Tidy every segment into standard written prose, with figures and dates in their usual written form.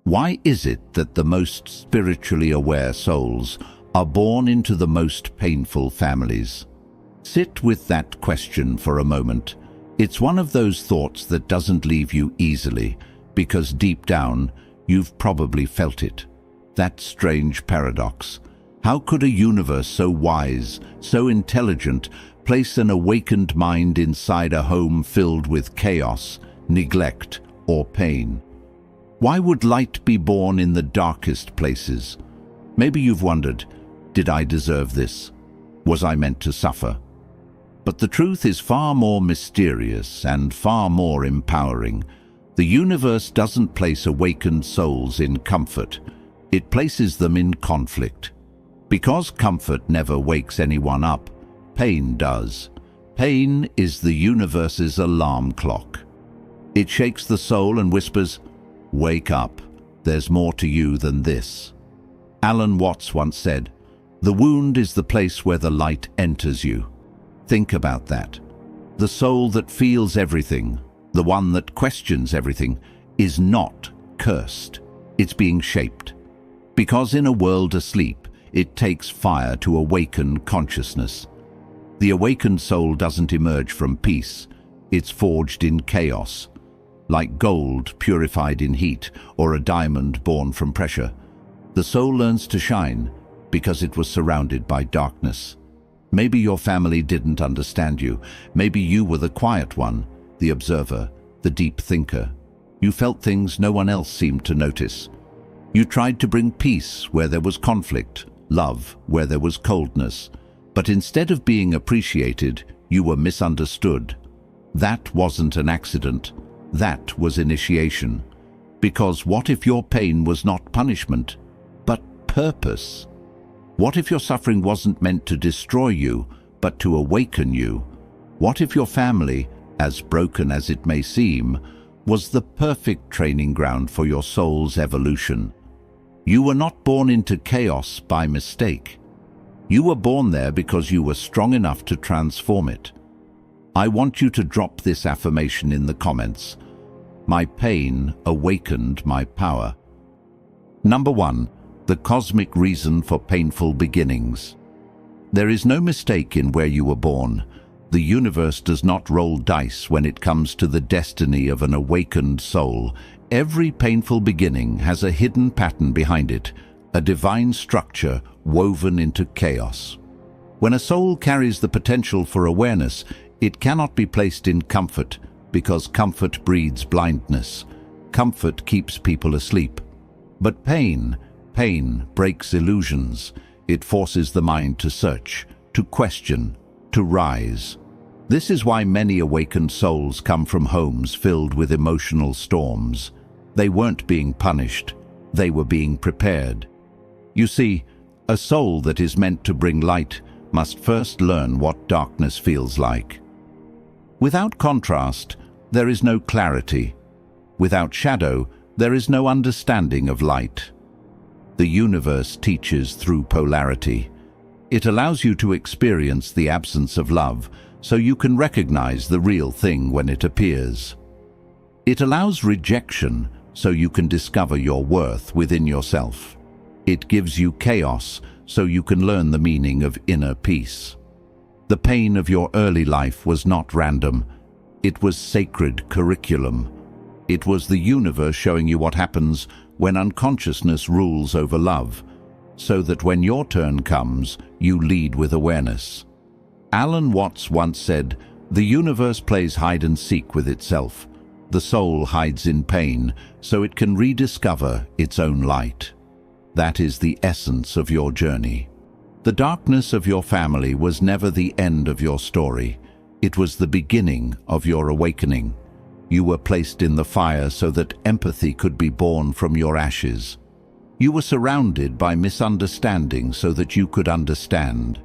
Why is it that the most spiritually aware souls are born into the most painful families? Sit with that question for a moment. It's one of those thoughts that doesn't leave you easily, because deep down, you've probably felt it. That strange paradox. How could a universe so wise, so intelligent, place an awakened mind inside a home filled with chaos, neglect, or pain? Why would light be born in the darkest places? Maybe you've wondered, did I deserve this? Was I meant to suffer? But the truth is far more mysterious and far more empowering. The universe doesn't place awakened souls in comfort. It places them in conflict. Because comfort never wakes anyone up, pain does. Pain is the universe's alarm clock. It shakes the soul and whispers, "Wake up, there's more to you than this." Alan Watts once said, "The wound is the place where the light enters you." Think about that. The soul that feels everything, the one that questions everything, is not cursed. It's being shaped. Because in a world asleep, it takes fire to awaken consciousness. The awakened soul doesn't emerge from peace. It's forged in chaos. Like gold purified in heat or a diamond born from pressure. The soul learns to shine because it was surrounded by darkness. Maybe your family didn't understand you. Maybe you were the quiet one, the observer, the deep thinker. You felt things no one else seemed to notice. You tried to bring peace where there was conflict, love where there was coldness. But instead of being appreciated, you were misunderstood. That wasn't an accident. That was initiation. Because what if your pain was not punishment, but purpose? What if your suffering wasn't meant to destroy you, but to awaken you? What if your family, as broken as it may seem, was the perfect training ground for your soul's evolution? You were not born into chaos by mistake. You were born there because you were strong enough to transform it. I want you to drop this affirmation in the comments. My pain awakened my power. Number 1. The cosmic reason for painful beginnings. There is no mistake in where you were born. The universe does not roll dice when it comes to the destiny of an awakened soul. Every painful beginning has a hidden pattern behind it, a divine structure woven into chaos. When a soul carries the potential for awareness, it cannot be placed in comfort, because comfort breeds blindness. Comfort keeps people asleep. But pain breaks illusions. It forces the mind to search, to question, to rise. This is why many awakened souls come from homes filled with emotional storms. They weren't being punished, they were being prepared. You see, a soul that is meant to bring light must first learn what darkness feels like. Without contrast, there is no clarity. Without shadow, there is no understanding of light. The universe teaches through polarity. It allows you to experience the absence of love, so you can recognize the real thing when it appears. It allows rejection, so you can discover your worth within yourself. It gives you chaos, so you can learn the meaning of inner peace. The pain of your early life was not random. It was sacred curriculum. It was the universe showing you what happens when unconsciousness rules over love, so that when your turn comes, you lead with awareness. Alan Watts once said, "The universe plays hide and seek with itself. The soul hides in pain, so it can rediscover its own light." That is the essence of your journey. The darkness of your family was never the end of your story. It was the beginning of your awakening. You were placed in the fire so that empathy could be born from your ashes. You were surrounded by misunderstanding so that you could understand.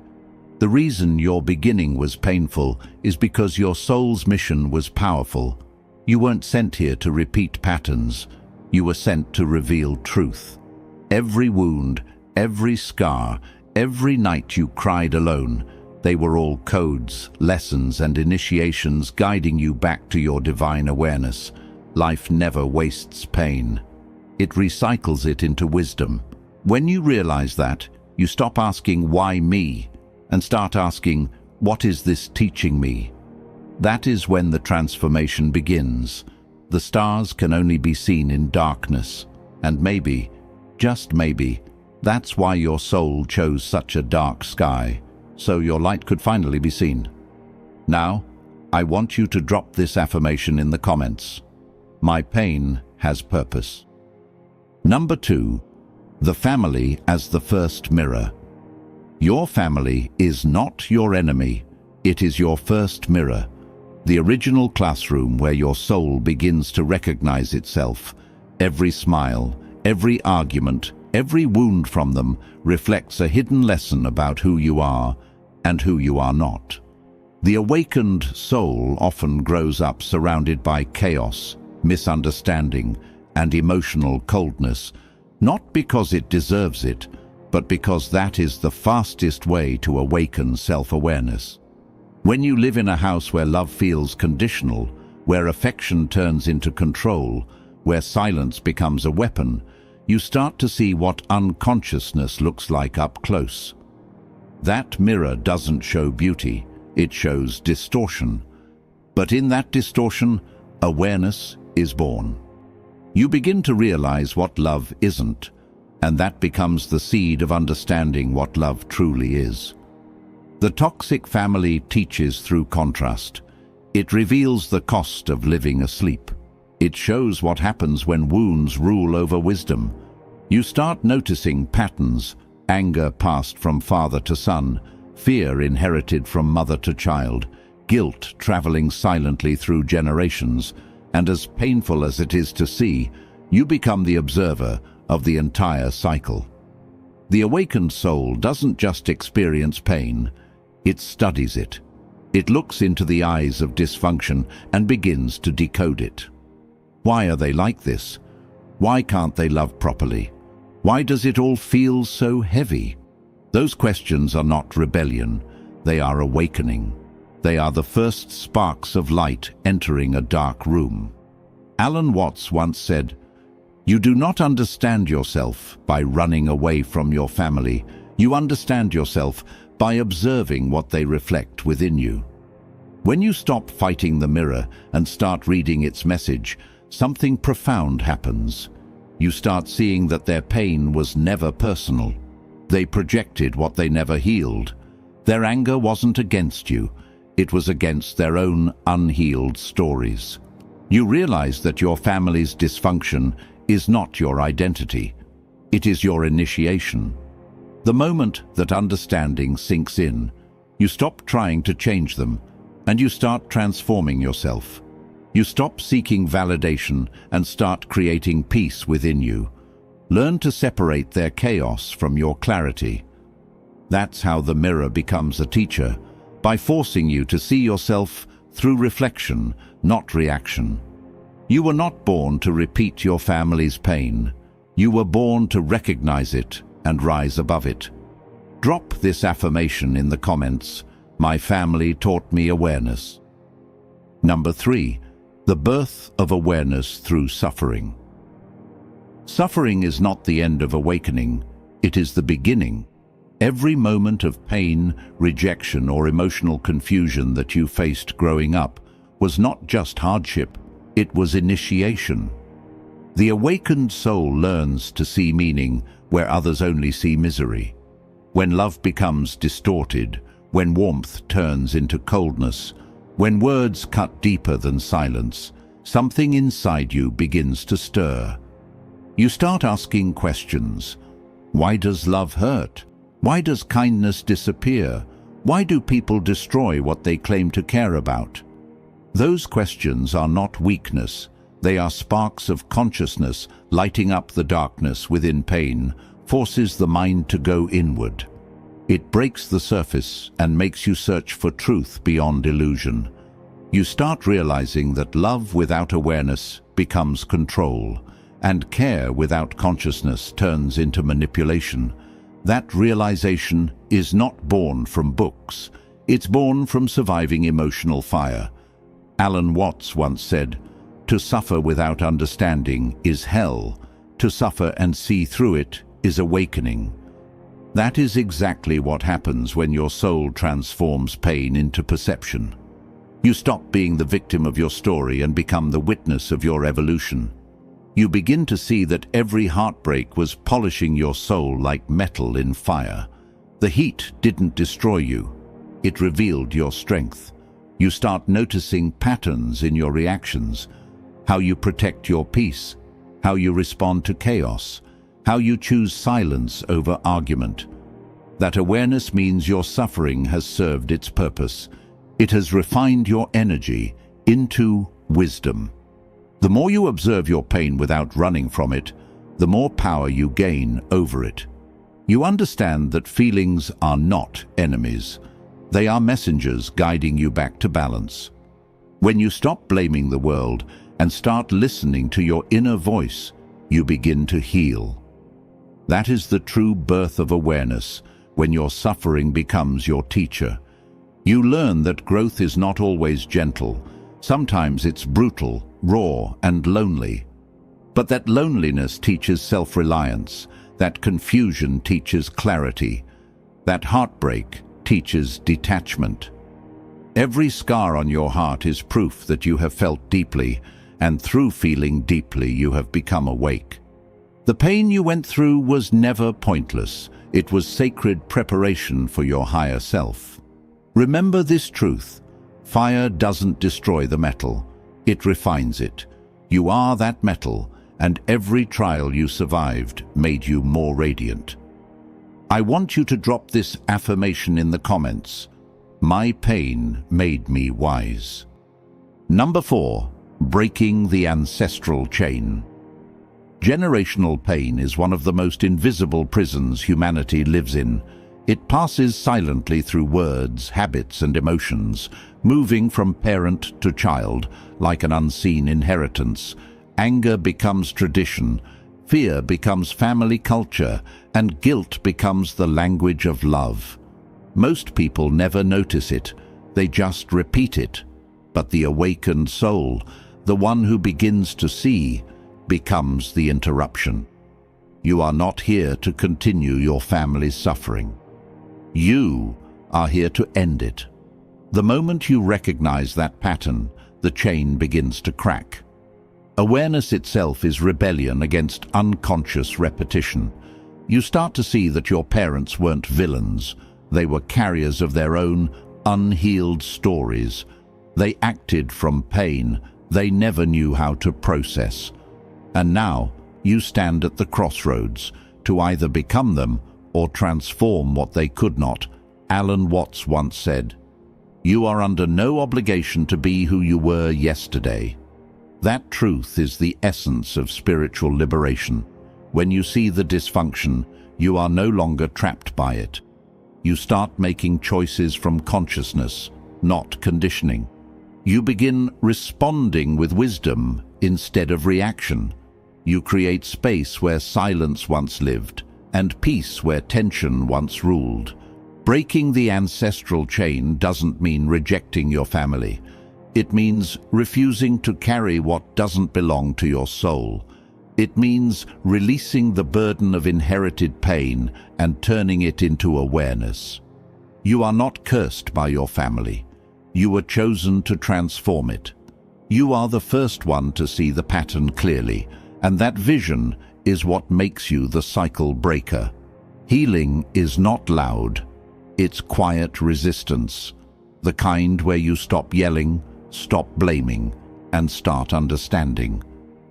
The reason your beginning was painful is because your soul's mission was powerful. You weren't sent here to repeat patterns. You were sent to reveal truth. Every wound, every scar, every night you cried alone, they were all codes, lessons, and initiations guiding you back to your divine awareness. Life never wastes pain. it recycles it into wisdom. When you realize that, you stop asking, "Why me?" and start asking, "What is this teaching me?" That is when the transformation begins. The stars can only be seen in darkness, and maybe, just maybe, that's why your soul chose such a dark sky, so your light could finally be seen. Now, I want you to drop this affirmation in the comments. My pain has purpose. Number 2, the family as the first mirror. Your family is not your enemy, it is your first mirror. The original classroom where your soul begins to recognize itself. Every smile, every argument, every wound from them reflects a hidden lesson about who you are and who you are not. The awakened soul often grows up surrounded by chaos, misunderstanding, and emotional coldness, not because it deserves it, but because that is the fastest way to awaken self-awareness. When you live in a house where love feels conditional, where affection turns into control, where silence becomes a weapon, you start to see what unconsciousness looks like up close. That mirror doesn't show beauty, it shows distortion. But in that distortion, awareness is born. You begin to realize what love isn't, and that becomes the seed of understanding what love truly is. The toxic family teaches through contrast. It reveals the cost of living asleep. It shows what happens when wounds rule over wisdom. You start noticing patterns, anger passed from father to son, fear inherited from mother to child, guilt traveling silently through generations, and as painful as it is to see, you become the observer of the entire cycle. The awakened soul doesn't just experience pain, it studies it. It looks into the eyes of dysfunction and begins to decode it. Why are they like this? Why can't they love properly? Why does it all feel so heavy? Those questions are not rebellion, they are awakening. They are the first sparks of light entering a dark room. Alan Watts once said, "You do not understand yourself by running away from your family. You understand yourself by observing what they reflect within you." When you stop fighting the mirror and start reading its message, something profound happens. You start seeing that their pain was never personal. They projected what they never healed. Their anger wasn't against you, it was against their own unhealed stories. You realize that your family's dysfunction is not your identity. It is your initiation. The moment that understanding sinks in, you stop trying to change them, and you start transforming yourself. You stop seeking validation and start creating peace within you. Learn to separate their chaos from your clarity. That's how the mirror becomes a teacher, by forcing you to see yourself through reflection, not reaction. You were not born to repeat your family's pain. You were born to recognize it and rise above it. Drop this affirmation in the comments. My family taught me awareness. Number 3, the birth of awareness through suffering. Suffering is not the end of awakening, it is the beginning. Every moment of pain, rejection, or emotional confusion that you faced growing up was not just hardship, it was initiation. The awakened soul learns to see meaning where others only see misery. When love becomes distorted, when warmth turns into coldness, when words cut deeper than silence, something inside you begins to stir. You start asking questions. Why does love hurt? Why does kindness disappear? Why do people destroy what they claim to care about? Those questions are not weakness. They are sparks of consciousness lighting up the darkness within pain, forces the mind to go inward. It breaks the surface and makes you search for truth beyond illusion. You start realizing that love without awareness becomes control, and care without consciousness turns into manipulation. That realization is not born from books. It's born from surviving emotional fire. Alan Watts once said, "To suffer without understanding is hell. to suffer and see through it is awakening. That is exactly what happens when your soul transforms pain into perception. You stop being the victim of your story and become the witness of your evolution. You begin to see that every heartbreak was polishing your soul like metal in fire. The heat didn't destroy you. It revealed your strength. You start noticing patterns in your reactions, how you protect your peace, how you respond to chaos, how you choose silence over argument. That awareness means your suffering has served its purpose. It has refined your energy into wisdom. The more you observe your pain without running from it, the more power you gain over it. You understand that feelings are not enemies. They are messengers guiding you back to balance. When you stop blaming the world and start listening to your inner voice, you begin to heal. That is the true birth of awareness, when your suffering becomes your teacher. You learn that growth is not always gentle. Sometimes it's brutal, raw, and lonely. But that loneliness teaches self-reliance. That confusion teaches clarity. That heartbreak teaches detachment. Every scar on your heart is proof that you have felt deeply, and through feeling deeply you have become awake. The pain you went through was never pointless. It was sacred preparation for your higher self. Remember this truth: fire doesn't destroy the metal, it refines it. You are that metal, and every trial you survived made you more radiant. I want you to drop this affirmation in the comments. My pain made me wise. Number 4. Breaking the ancestral chain. Generational pain is one of the most invisible prisons humanity lives in. It passes silently through words, habits, and emotions, moving from parent to child like an unseen inheritance. Anger becomes tradition, fear becomes family culture, and guilt becomes the language of love. Most people never notice it, they just repeat it. But the awakened soul, the one who begins to see, becomes the interruption. You are not here to continue your family's suffering. You are here to end it. The moment you recognize that pattern, the chain begins to crack. Awareness itself is rebellion against unconscious repetition. You start to see that your parents weren't villains. They were carriers of their own unhealed stories. They acted from pain they never knew how to process. And now you stand at the crossroads to either become them or transform what they could not. Alan Watts once said, "You are under no obligation to be who you were yesterday." That truth is the essence of spiritual liberation. When you see the dysfunction, you are no longer trapped by it. You start making choices from consciousness, not conditioning. You begin responding with wisdom instead of reaction. You create space where silence once lived, and peace where tension once ruled. Breaking the ancestral chain doesn't mean rejecting your family. It means refusing to carry what doesn't belong to your soul. It means releasing the burden of inherited pain and turning it into awareness. You are not cursed by your family. You were chosen to transform it. You are the first one to see the pattern clearly, and that vision is what makes you the cycle breaker. Healing is not loud. It's quiet resistance, the kind where you stop yelling, stop blaming, and start understanding.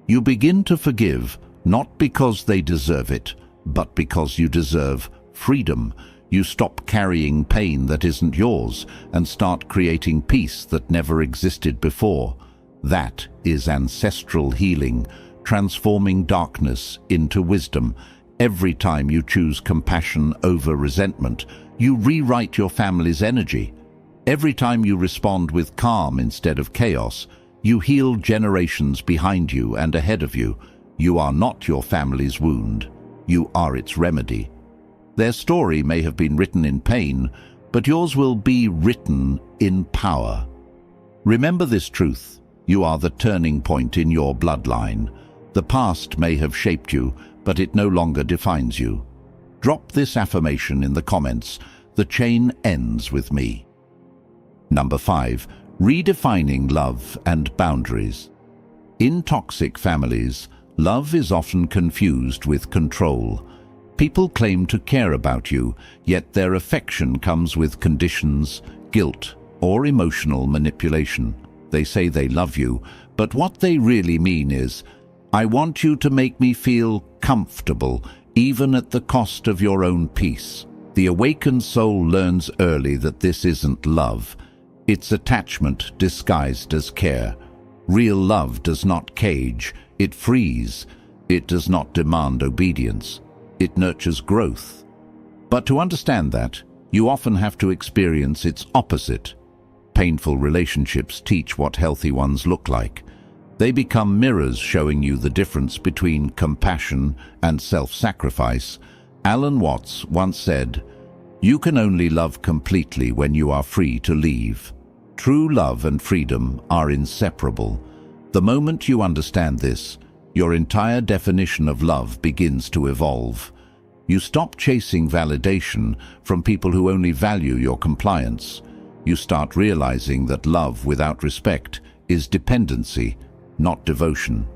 You begin to forgive, not because they deserve it, but because you deserve freedom. You stop carrying pain that isn't yours and start creating peace that never existed before. That is ancestral healing, transforming darkness into wisdom. Every time you choose compassion over resentment, you rewrite your family's energy. Every time you respond with calm instead of chaos, you heal generations behind you and ahead of you. You are not your family's wound. You are its remedy. Their story may have been written in pain, but yours will be written in power. Remember this truth. You are the turning point in your bloodline. The past may have shaped you, but it no longer defines you. Drop this affirmation in the comments. The chain ends with me. Number 5. Redefining love and boundaries. In toxic families, love is often confused with control. People claim to care about you, yet their affection comes with conditions, guilt, or emotional manipulation. They say they love you, but what they really mean is, I want you to make me feel comfortable, even at the cost of your own peace. The awakened soul learns early that this isn't love. It's attachment disguised as care. Real love does not cage, it frees. It does not demand obedience. It nurtures growth. But to understand that, you often have to experience its opposite. Painful relationships teach what healthy ones look like. They become mirrors showing you the difference between compassion and self-sacrifice. Alan Watts once said, "You can only love completely when you are free to leave." True love and freedom are inseparable. The moment you understand this, your entire definition of love begins to evolve. You stop chasing validation from people who only value your compliance. You start realizing that love without respect is dependency, not devotion.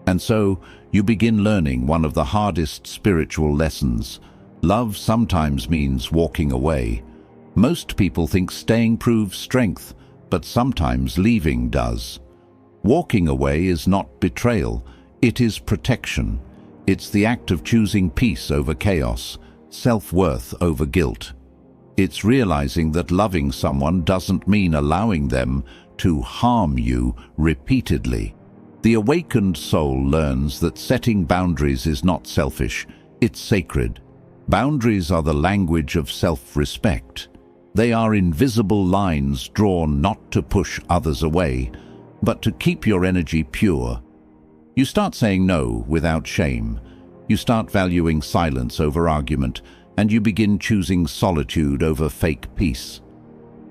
And so, you begin learning one of the hardest spiritual lessons. Love sometimes means walking away. Most people think staying proves strength, but sometimes leaving does. Walking away is not betrayal, it is protection. It's the act of choosing peace over chaos, self-worth over guilt. It's realizing that loving someone doesn't mean allowing them to harm you repeatedly. The awakened soul learns that setting boundaries is not selfish, it's sacred. Boundaries are the language of self-respect. They are invisible lines drawn not to push others away, but to keep your energy pure. You start saying no without shame. You start valuing silence over argument, and you begin choosing solitude over fake peace.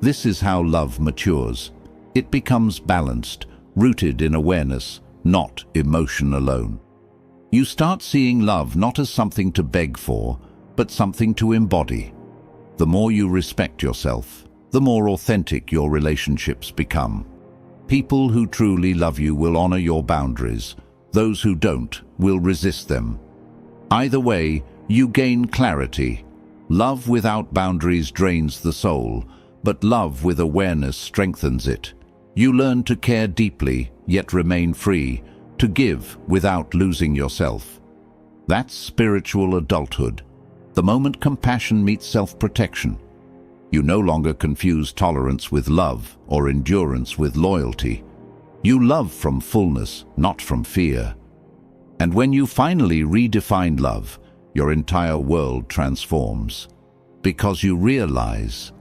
This is how love matures. It becomes balanced, rooted in awareness, not emotion alone. You start seeing love not as something to beg for, but something to embody. The more you respect yourself, the more authentic your relationships become. People who truly love you will honor your boundaries. Those who don't will resist them. Either way, you gain clarity. Love without boundaries drains the soul, but love with awareness strengthens it. You learn to care deeply, yet remain free, to give without losing yourself. That's spiritual adulthood. The moment compassion meets self-protection. You no longer confuse tolerance with love or endurance with loyalty. You love from fullness, not from fear. And when you finally redefine love, your entire world transforms. Because you realize,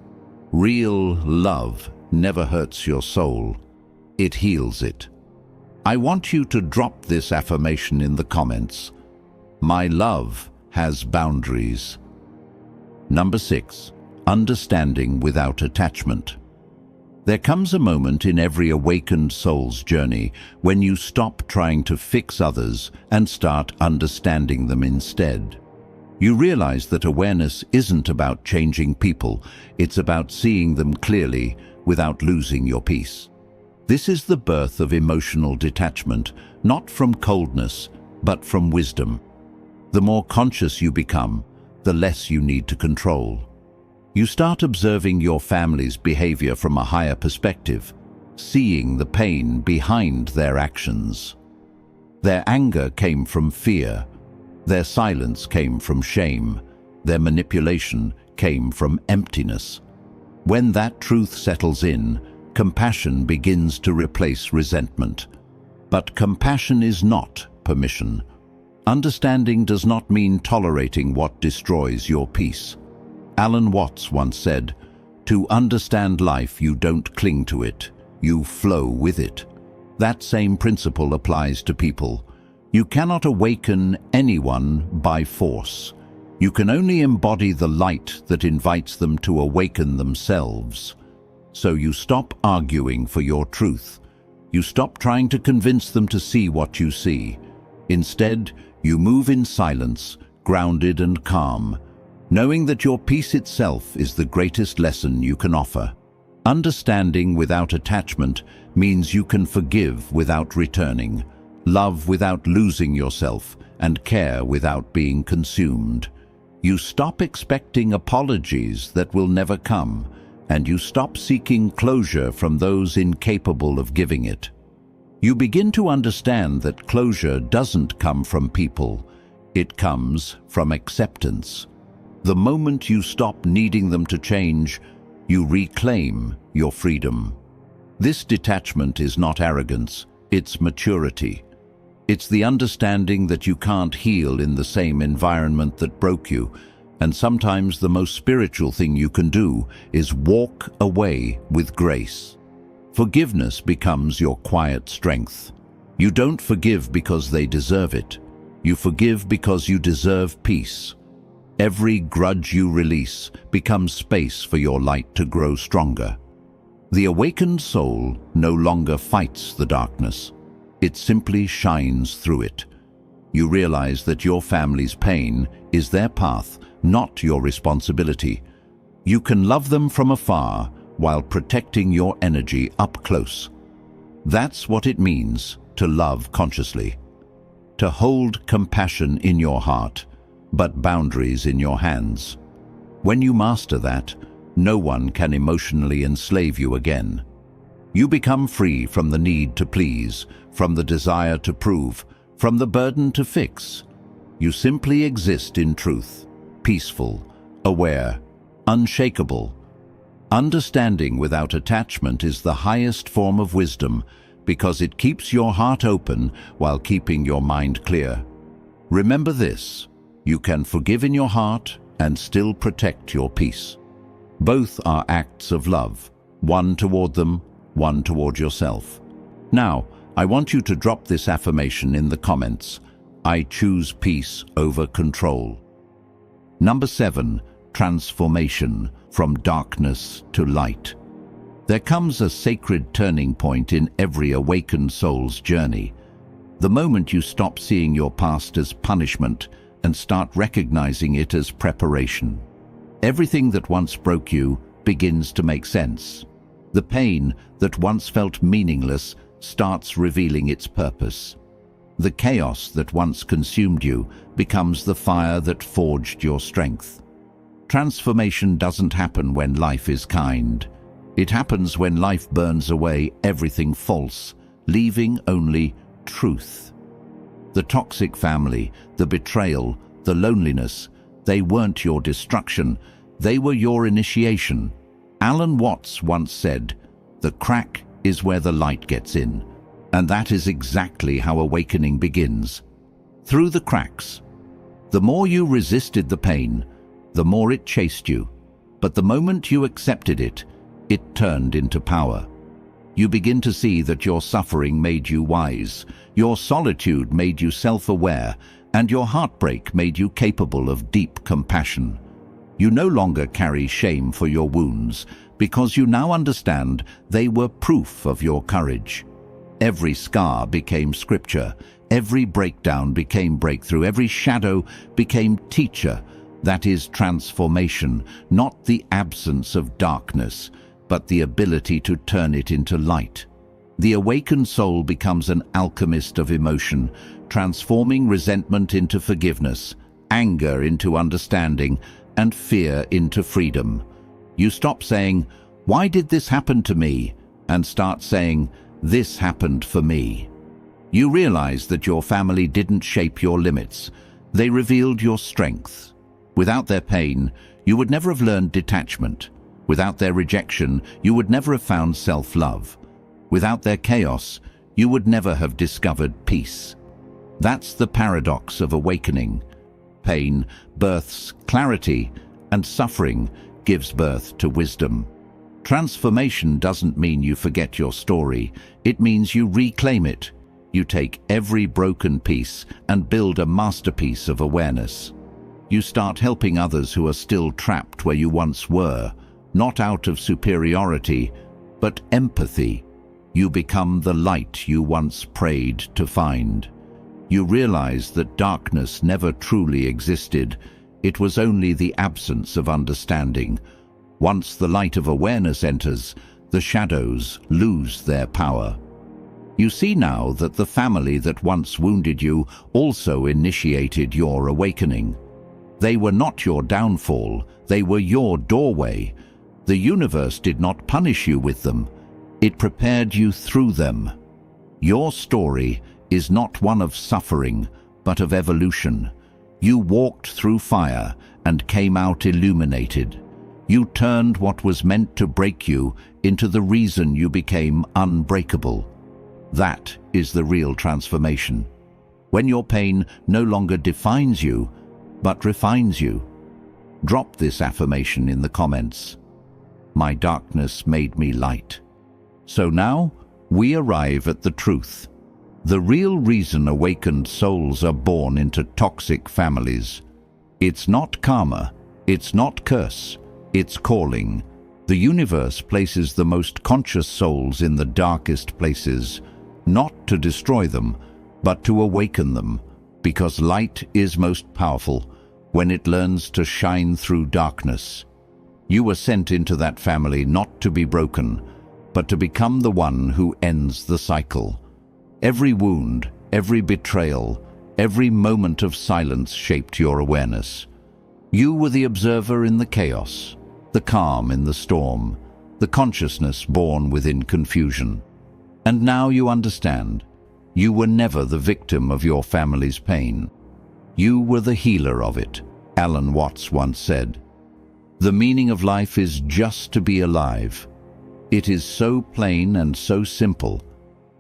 real love never hurts your soul. It heals it. I want you to drop this affirmation in the comments. My love has boundaries. Number 6. Understanding without attachment. There comes a moment in every awakened soul's journey when you stop trying to fix others and start understanding them instead. You realize that awareness isn't about changing people, it's about seeing them clearly without losing your peace. This is the birth of emotional detachment, not from coldness, but from wisdom. The more conscious you become, the less you need to control. You start observing your family's behavior from a higher perspective, seeing the pain behind their actions. Their anger came from fear. Their silence came from shame. Their manipulation came from emptiness. When that truth settles in, compassion begins to replace resentment. But compassion is not permission. Understanding does not mean tolerating what destroys your peace. Alan Watts once said, "To understand life, you don't cling to it, you flow with it." That same principle applies to people. You cannot awaken anyone by force. You can only embody the light that invites them to awaken themselves. So you stop arguing for your truth. You stop trying to convince them to see what you see. Instead, you move in silence, grounded and calm, knowing that your peace itself is the greatest lesson you can offer. Understanding without attachment means you can forgive without returning, love without losing yourself, and care without being consumed. You stop expecting apologies that will never come, and you stop seeking closure from those incapable of giving it. You begin to understand that closure doesn't come from people, it comes from acceptance. The moment you stop needing them to change, you reclaim your freedom. This detachment is not arrogance, it's maturity. It's the understanding that you can't heal in the same environment that broke you, and sometimes the most spiritual thing you can do is walk away with grace. Forgiveness becomes your quiet strength. You don't forgive because they deserve it. You forgive because you deserve peace. Every grudge you release becomes space for your light to grow stronger. The awakened soul no longer fights the darkness. It simply shines through it. You realize that your family's pain is their path, not your responsibility. You can love them from afar while protecting your energy up close. That's what it means to love consciously. To hold compassion in your heart, but boundaries in your hands. When you master that, no one can emotionally enslave you again. You become free from the need to please, from the desire to prove, from the burden to fix. You simply exist in truth, peaceful, aware, unshakable. Understanding without attachment is the highest form of wisdom because it keeps your heart open while keeping your mind clear. Remember this, you can forgive in your heart and still protect your peace. Both are acts of love, one toward them, one toward yourself. Now, I want you to drop this affirmation in the comments. I choose peace over control. Number 7, transformation from darkness to light. There comes a sacred turning point in every awakened soul's journey. The moment you stop seeing your past as punishment and start recognizing it as preparation. Everything that once broke you begins to make sense. The pain that once felt meaningless starts revealing its purpose. The chaos that once consumed you becomes the fire that forged your strength. Transformation doesn't happen when life is kind. It happens when life burns away everything false, leaving only truth. The toxic family, the betrayal, the loneliness, they weren't your destruction, they were your initiation. Alan Watts once said, "The crack is where the light gets in." And that is exactly how awakening begins. Through the cracks. The more you resisted the pain, the more it chased you. But the moment you accepted it, it turned into power. You begin to see that your suffering made you wise, your solitude made you self-aware, and your heartbreak made you capable of deep compassion. You no longer carry shame for your wounds, because you now understand they were proof of your courage. Every scar became scripture, every breakdown became breakthrough, every shadow became teacher. That is transformation, not the absence of darkness, but the ability to turn it into light. The awakened soul becomes an alchemist of emotion, transforming resentment into forgiveness, anger into understanding, and fear into freedom. You stop saying, "Why did this happen to me?" and start saying, "This happened for me." You realize that your family didn't shape your limits. They revealed your strengths. Without their pain, you would never have learned detachment. Without their rejection, you would never have found self-love. Without their chaos, you would never have discovered peace. That's the paradox of awakening. Pain births clarity, and suffering gives birth to wisdom. Transformation doesn't mean you forget your story. It means you reclaim it. You take every broken piece and build a masterpiece of awareness. You start helping others who are still trapped where you once were, not out of superiority, but empathy. You become the light you once prayed to find. You realize that darkness never truly existed. It was only the absence of understanding. Once the light of awareness enters, the shadows lose their power. You see now that the family that once wounded you also initiated your awakening. They were not your downfall, they were your doorway. The universe did not punish you with them, it prepared you through them. Your story is not one of suffering, but of evolution. You walked through fire and came out illuminated. You turned what was meant to break you into the reason you became unbreakable. That is the real transformation. When your pain no longer defines you, but refines you. Drop this affirmation in the comments. My darkness made me light. So now, we arrive at the truth. The real reason awakened souls are born into toxic families. It's not karma, it's not curse, it's calling. The universe places the most conscious souls in the darkest places, not to destroy them, but to awaken them, because light is most powerful when it learns to shine through darkness. You were sent into that family not to be broken, but to become the one who ends the cycle. Every wound, every betrayal, every moment of silence shaped your awareness. You were the observer in the chaos, the calm in the storm, the consciousness born within confusion. And now you understand. You were never the victim of your family's pain. You were the healer of it, Alan Watts once said. The meaning of life is just to be alive. It is so plain and so simple,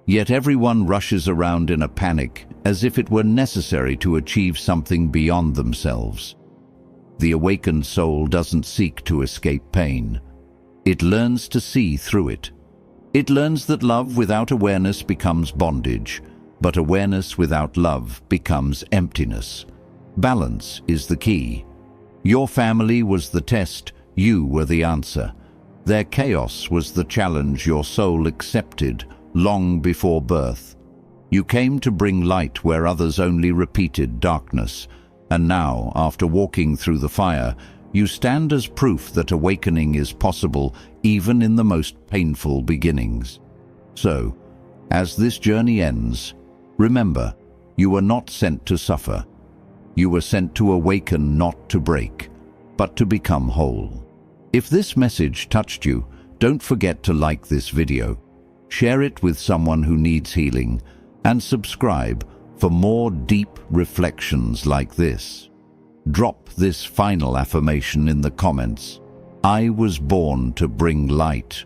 yet everyone rushes around in a panic as if it were necessary to achieve something beyond themselves. The awakened soul doesn't seek to escape pain. It learns to see through it. It learns that love without awareness becomes bondage, but awareness without love becomes emptiness. Balance is the key. Your family was the test, you were the answer. Their chaos was the challenge your soul accepted long before birth. You came to bring light where others only repeated darkness, and now, after walking through the fire, you stand as proof that awakening is possible even in the most painful beginnings. So, as this journey ends, remember, you were not sent to suffer. You were sent to awaken, not to break, but to become whole. If this message touched you, don't forget to like this video, share it with someone who needs healing, and subscribe for more deep reflections like this. Drop this final affirmation in the comments. I was born to bring light.